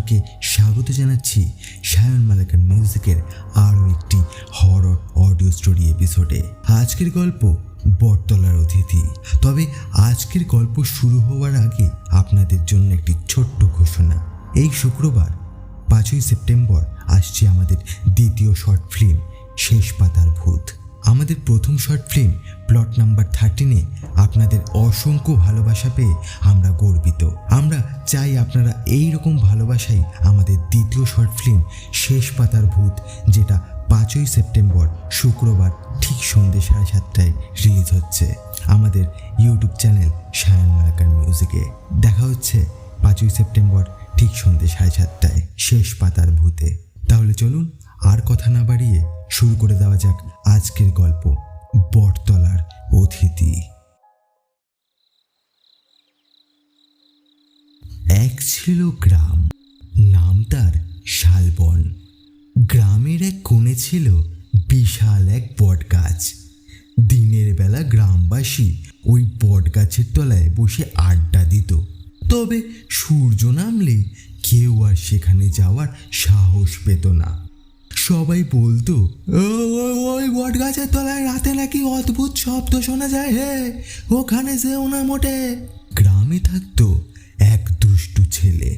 সবাইকে স্বাগত জানাচ্ছি সায়ন মালাকার মিউজিকের আরও একটি হরর অডিও স্টোরি এপিসোডে। আজকের গল্প বটতলার অতিথি। তবে আজকের গল্প শুরু হওয়ার আগে আপনাদের জন্য একটি ছোট্ট ঘোষণা। এই শুক্রবার 5ই সেপ্টেম্বর আসছে আমাদের দ্বিতীয় শর্ট ফিল্ম শেষ পাতার ভূত। আমাদের প্রথম শর্ট ফিল্ম প্লট নাম্বার 13-এ আপনাদের অসংখ্য ভালোবাসা পেয়ে আমরা গর্বিত। আমরা চাই আপনারা এই রকম ভালোবাসাই আমাদের দ্বিতীয় শর্ট ফিল্ম শেষ পাতার ভূত, যেটা 5ই সেপ্টেম্বর শুক্রবার ঠিক সন্ধ্যে 7:30টায় রিলিজ হচ্ছে আমাদের ইউটিউব চ্যানেল সায়ন মালাকার মিউজিকে। দেখা হচ্ছে 5ই সেপ্টেম্বর ঠিক সন্ধ্যে 7:30টায় শেষ পাতার ভূতে। তাহলে চলুন আর কথা না বাড়িয়ে শুরু করে দেওয়া যাক আজকের গল্প বটতলার অতিথি। এক ছিল গ্রাম, নাম তার শালবন। গ্রামের এক কোণে ছিল বিশাল এক বট গাছ। দিনের বেলা গ্রামবাসী ওই বট গাছের তলায় বসে আড্ডা দিত। তবে সূর্য নামলেই কেউ আর সেখানে যাওয়ার সাহস পেত না। সবাই বলতো, ওই বট গাছের তলায় রাতে নাকি অদ্ভুত শব্দ শোনা যায়, হে ওখানে যেও না মোটে। গ্রামে থাকতো এক দুষ্টু ছেলে,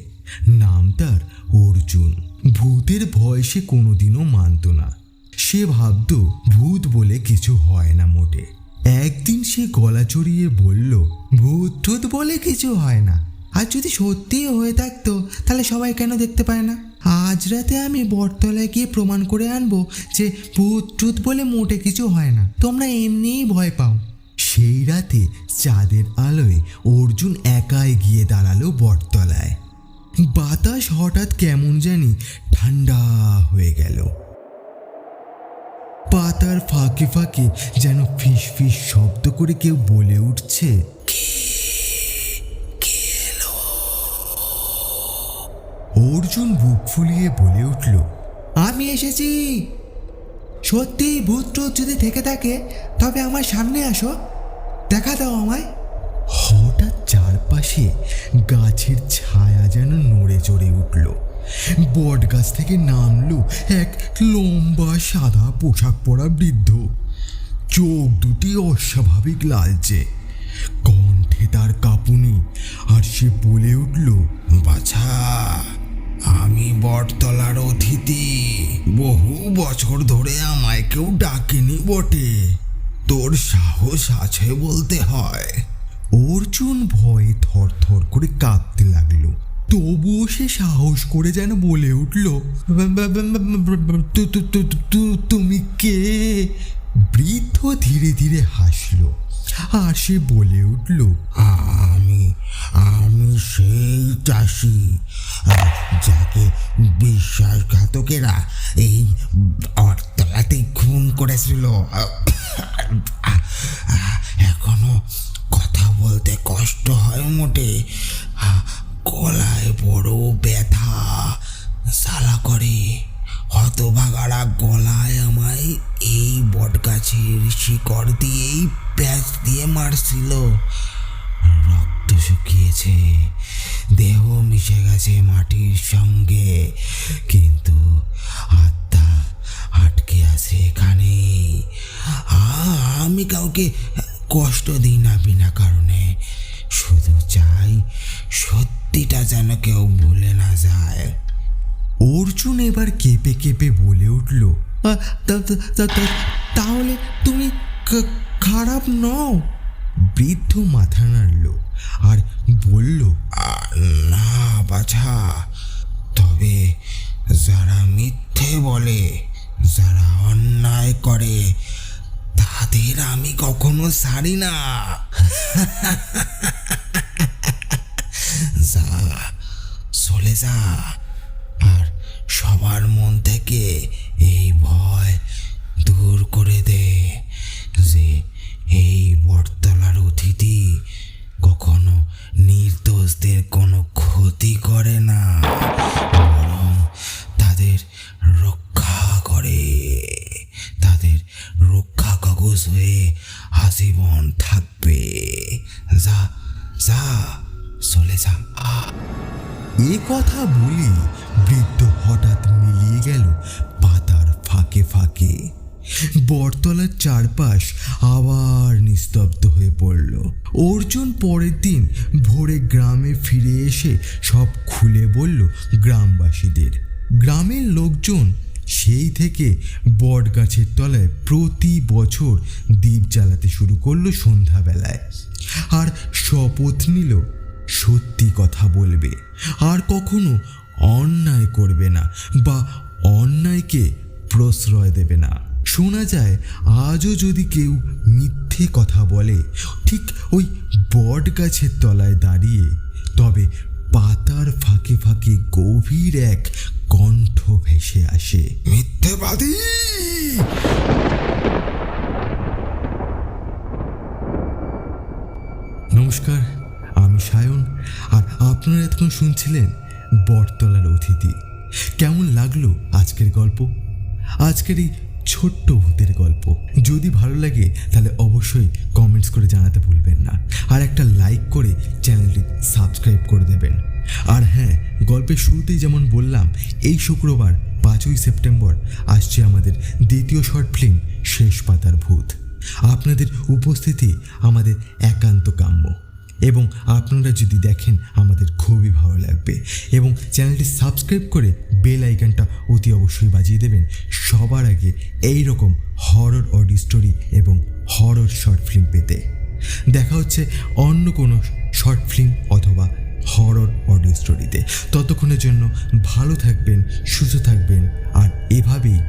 নাম তার অর্জুন। ভূতের ভয় সে কোনোদিনও মানত না। সে ভাবতো ভূত বলে কিছু হয় না মোটে। একদিন সে গলা চড়িয়ে বলল, ভূত টুত বলে কিছু হয় না, আর যদি সত্যিই হয়ে থাকতো তাহলে সবাই কেন দেখতে পায় না? আজ রাতে আমি বটতলায় গিয়ে প্রমাণ করে আনবো যে ভূত টুত বলে মোটে কিছু হয় না, তোমরা এমনিই ভয় পাও। সেই রাতে চাঁদের আলোয় অর্জুন একাই গিয়ে দাঁড়ালো বটতলায়। বাতাস হঠাৎ কেমন জানি ঠান্ডা হয়ে গেল। পাতার ফাঁকে ফাঁকে যেন ফিস ফিস শব্দ করে কেউ বলে উঠছে, অর্জুন বুক ফুলিয়ে বলে উঠল, আমি এসেছি। সত্যি ভূত টুত যদি থেকে থাকে তবে আমার সামনে আসো, দেখা দাও আমায়। হঠাৎ চারপাশে গাছের ছায়া যেন নড়ে চড়ে উঠল। বট গাছ থেকে নামলো এক লম্বা সাদা পোশাক পরা বৃদ্ধ। চোখ দুটি অস্বাভাবিক লালচে, কণ্ঠে তার কাঁপুনি, আর সে বলে উঠল, বাছা, আমি বটতলার অতিথি। বহু বছর ধরে আমায় কেউ ডাকেনি বটে, তোর সাহস আছে বলতে হয়। অর্জুন ভয়ে থর থর করে কাঁপতে লাগলো। তবুও সে সাহস করে যেন বলে উঠল, তুমি কে? বৃদ্ধ ধীরে ধীরে হাসল, আর সে বলে উঠল, আমি সেই চাষি যাকে বিশ্বাসঘাতকেরা এই বটতলাতেই খুন করেছিল। এখনো কথা বলতে কষ্ট হয় মোটে, গলায় বড় ব্যথা জ্বালা করে। হতভাগাড়া গলায় আমায় এই বটগাছের শিকড় দিয়েই প্যাঁচ দিয়ে মারছিল। রক্ত শুকিয়েছে, দেহ মিশে গেছে মাটির সঙ্গে, কিন্তু আত্মা আটকে আছে এখানে। আমি কাউকে কষ্ট দিই না বিনা কারণে, শুধু চাই সত্যিটা যেন কেউ ভুলে না যায়। অর্জুন এবার কেঁপে কেঁপে বলে উঠল, তাহলে তুমি খারাপ নও? বৃদ্ধ মাথা নাড়ল আর বলল, না বাছা, তবে যারা মিথ্যে বলে, যারা অন্যায় করে, তাদের আমি কখনো ছাড়ি না। যা, চলে যা, আর সবার মন থেকে এই ভয় দূর করে দে যে এই বটতলার অতিথি কখনো নির্দোষদের কোনো ক্ষতি করে না, বরং তাদের রক্ষা করে, তাদের রক্ষা কবচ হয়ে আজীবন থাকবে। যা যা, চলে যা। এ কথা বলে বৃদ্ধ হঠাৎ মিলিয়ে গেল পাতার ফাঁকে ফাঁকে। বটতলার চারপাশ আবার নিস্তব্ধ হয়ে পড়ল। অর্জুন পরের দিন ভোরে গ্রামে ফিরে এসে সব খুলে বলল গ্রামবাসীদের। গ্রামের লোকজন সেই থেকে বট গাছের তলায় প্রতি বছর দীপ জ্বালাতে শুরু করলো সন্ধ্যাবেলায়, আর শপথ নিল সত্যি কথা বলবে, আর কখনো অন্যায় করবে না বা অন্যায়কে প্রশ্রয় দেবে না। শোনা যায় আজও যদি কেউ মিথ্যে কথা বলে ঠিক ওই বট গাছের তলায় দাঁড়িয়ে, তবে পাতার ফাঁকে ফাঁকে গভীর এক কণ্ঠ ভেসে আসে, মিথ্যেবাদী। নমস্কার, আমি সায়ন, আর আপনারা এতক্ষণ শুনছিলেন বটতলার অতিথি। কেমন লাগলো আজকের গল্প, আজকের এই ছোট্ট ভূতের গল্প? যদি ভালো লাগে তাহলে অবশ্যই কমেন্টস করে জানাতে ভুলবেন না, আর একটা লাইক করে চ্যানেলটি সাবস্ক্রাইব করে দেবেন। আর হ্যাঁ, গল্পের শুরুতেই যেমন বললাম, এই শুক্রবার 5ই সেপ্টেম্বর আসছে আমাদের দ্বিতীয় শর্ট ফিল্ম শেষ পাতার ভূত। আপনাদের উপস্থিতি আমাদের একান্ত কাম্য, এবং আপনারা যদি দেখেন আমাদের খুবই ভালো লাগবে। এবং চ্যানেলটি সাবস্ক্রাইব করে বেল আইকনটা অতি অবশ্যই বাজিয়ে দেবেন সবার আগে এই রকম হরর অডিও স্টোরি এবং হরর শর্ট ফিল্ম পেতে। দেখা হচ্ছে অন্য কোনো শর্ট ফিল্ম অথবা হরর অডিও স্টোরিতে। ততক্ষণের জন্য ভালো থাকবেন, সুস্থ থাকবেন, আর এভাবেই